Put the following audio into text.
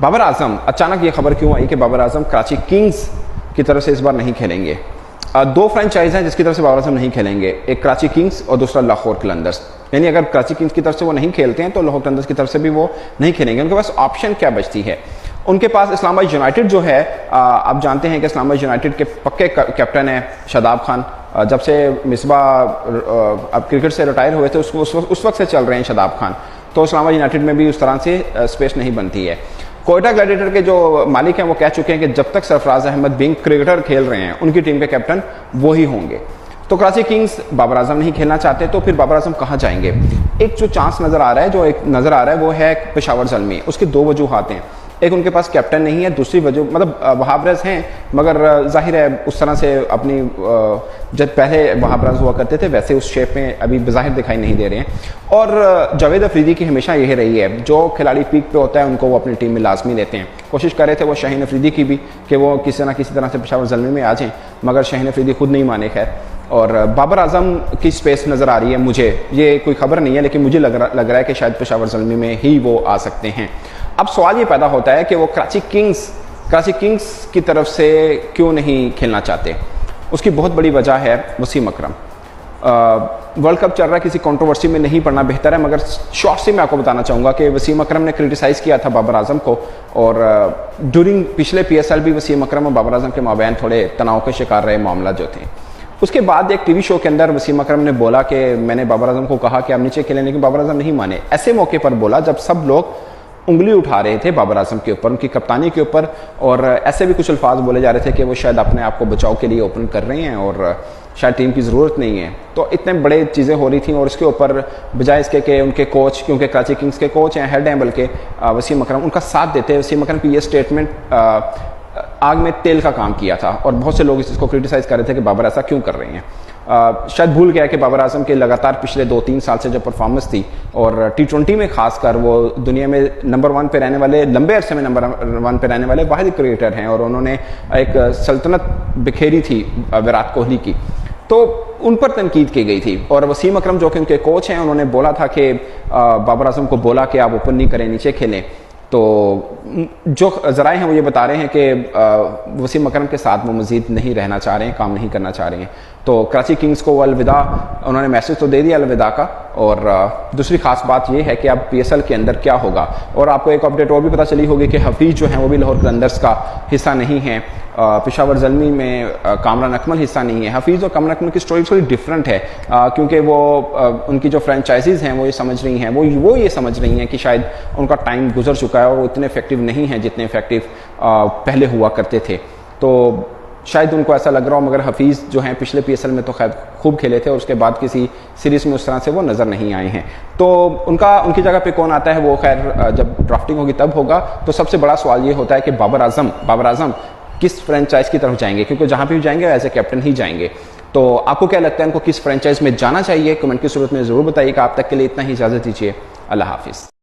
बाबर आजम, अचानक ये खबर क्यों आई कि बाबर आजम कराची किंग्स की तरफ से इस बार नहीं खेलेंगे। दो फ्रेंचाइज हैं जिसकी तरफ से बाबर आजम नहीं खेलेंगे, एक कराची किंग्स और दूसरा लाहौर कलंदर्स। यानी अगर कराची किंग्स की तरफ से वो नहीं खेलते हैं तो लाहौर कलंदर्स की तरफ से भी वो नहीं खेलेंगे। उनके पास ऑप्शन क्या बचती है? उनके पास इस्लामाबाद यूनाइटेड जो है, आप जानते हैं कि इस्लामाबाद यूनाइटेड के पक्के कैप्टन है शादाब खान। जब से मिसबाह अब क्रिकेट से रिटायर हुए थे उस वक्त से चल रहे हैं शादाब खान। तो इस्लामाबाद यूनाइटेड में भी उस तरह से स्पेस नहीं बनती है। कोयटा ग्लैडिएटर के जो मालिक हैं वो कह चुके हैं कि जब तक सरफराज अहमद बिंग क्रिकेटर खेल रहे हैं उनकी टीम के कैप्टन वो ही होंगे। तो कराची किंग्स बाबर आजम नहीं खेलना चाहते, तो फिर बाबर आजम कहाँ जाएंगे? एक जो चांस नज़र आ रहा है, जो एक नज़र आ रहा है वो है पेशावर ज़ल्मी। उसकी दो वजूहात हैं। एक, उनके पास कैप्टन नहीं है। दूसरी वजह मतलब वहाब रियाज हैं, मगर जाहिर है उस तरह से अपनी जब पहले वहाब रियाज हुआ करते थे वैसे उस शेप में अभी बज़ाहिर दिखाई नहीं दे रहे हैं। और जावेद अफरीदी की हमेशा यही रही है, जो खिलाड़ी पीक पे होता है उनको वो अपनी टीम में लाजमी लेते हैं। कोशिश कर रहे थे वो शाहीन अफरीदी की भी कि वो किसी ना किसी तरह से पेशावर ज़ल्मी में आ जाएं, मगर शाहीन अफरीदी खुद नहीं माने। खैर, और बाबर आजम की स्पेस नज़र आ रही है मुझे, ये कोई खबर नहीं है लेकिन मुझे लग रहा है कि शायद पेशावर ज़ल्मी में ही वो आ सकते हैं। अब सवाल ये पैदा होता है कि वो कराची किंग्स की तरफ से क्यों नहीं खेलना चाहते? उसकी बहुत बड़ी वजह है वसीम अकरम। वर्ल्ड कप चल रहा है, किसी कंट्रोवर्सी में नहीं पड़ना बेहतर है, मगर शॉर्ट से मैं आपको बताना चाहूँगा कि वसीम अकरम ने क्रिटिसाइज़ किया था बाबर आजम को, और ड्यूरिंग पिछले PSL भी वसीम अकरम और बाबर आजम के माबैन थोड़े तनाव के शिकार रहे मामला जो थे। उसके बाद एक टीवी शो के अंदर वसीम अकरम ने बोला कि मैंने बाबर आजम को कहा कि आप नीचे खेलें, लेकिन बाबर आजम नहीं माने। ऐसे मौके पर बोला जब सब लोग उंगली उठा रहे थे बाबर आजम के ऊपर, उनकी कप्तानी के ऊपर, और ऐसे भी कुछ अल्फाज बोले जा रहे थे कि वो शायद अपने आप को बचाव के लिए ओपन कर रहे हैं और शायद टीम की ज़रूरत नहीं है। तो इतने बड़े चीज़ें हो रही थी, और इसके ऊपर बजाय इसके कि उनके कोच, क्योंकि कराची किंग्स के कोच हैं, हेड हैं बल्कि वसीम अकरम, उनका साथ देते। वसीम अकरम की ये स्टेटमेंट आग में तेल का काम किया था, और बहुत से लोग इसको क्रिटिसाइज़ कर रहे थे कि बाबर ऐसा क्यों कर रहे हैं। शायद भूल गया कि बाबर आजम के लगातार पिछले 2-3 साल से जो परफॉर्मेंस थी, और T20 में खासकर वो दुनिया में नंबर 1 पे रहने वाले, लंबे अरसे में नंबर 1 पे रहने वाले वाहिद क्रिकेटर हैं, और उन्होंने एक सल्तनत बिखेरी थी विराट कोहली की, तो उन पर तनकीद की गई थी। और वसीम अकरम जो कि उनके कोच हैं, उन्होंने बोला था कि बाबर आजम को बोला कि आप ओपन नहीं करें, नीचे खेलें। तो जो ज़राए हैं वो ये बता रहे हैं कि वसीम अकरम के साथ वो मज़ीद नहीं रहना चाह रहे हैं, काम नहीं करना चाह रहे हैं। तो कराची किंग्स को अलविदा, उन्होंने मैसेज तो दे दिया अलविदा का। और दूसरी खास बात ये है कि अब PSL के अंदर क्या होगा। और आपको एक अपडेट और भी पता चली होगी कि हफीज़ जो हैं वो भी लाहौर कलंदर्स का हिस्सा नहीं है, पेशावर ज़ल्मी में कामरान अकमल हिस्सा नहीं है। हफीज़ और कामरान अकमल की स्टोरी थोड़ी डिफरेंट है, क्योंकि वो उनकी जो फ्रेंचाइजीज़ हैं वो ये समझ रही हैं, वो ये समझ रही हैं कि शायद उनका टाइम गुजर चुका है और वो इतने इफेक्टिव नहीं हैं जितने इफेक्टिव पहले हुआ करते थे। तो शायद उनको ऐसा लग रहा हो, मगर हफीज़ जो हैं पिछले PSL में तो खैर खूब खेले थे, और उसके बाद किसी सीरीज़ में उस तरह से वो नज़र नहीं आए हैं। तो उनकी जगह पे कौन आता है वो खैर जब ड्राफ्टिंग होगी तब होगा। तो सबसे बड़ा सवाल ये होता है कि बाबर आजम किस फ्रेंचाइज की तरफ जाएंगे, क्योंकि जहाँ भी जाएंगे एज ए कैप्टन ही जाएंगे। तो आपको क्या लगता है उनको किस फ्रेंचाइज में जाना चाहिए? कमेंट की सूरत में ज़रूर बताइएगा। आप तक के लिए इतना ही, इजाज़त दीजिए। अल्लाह हाफिज़।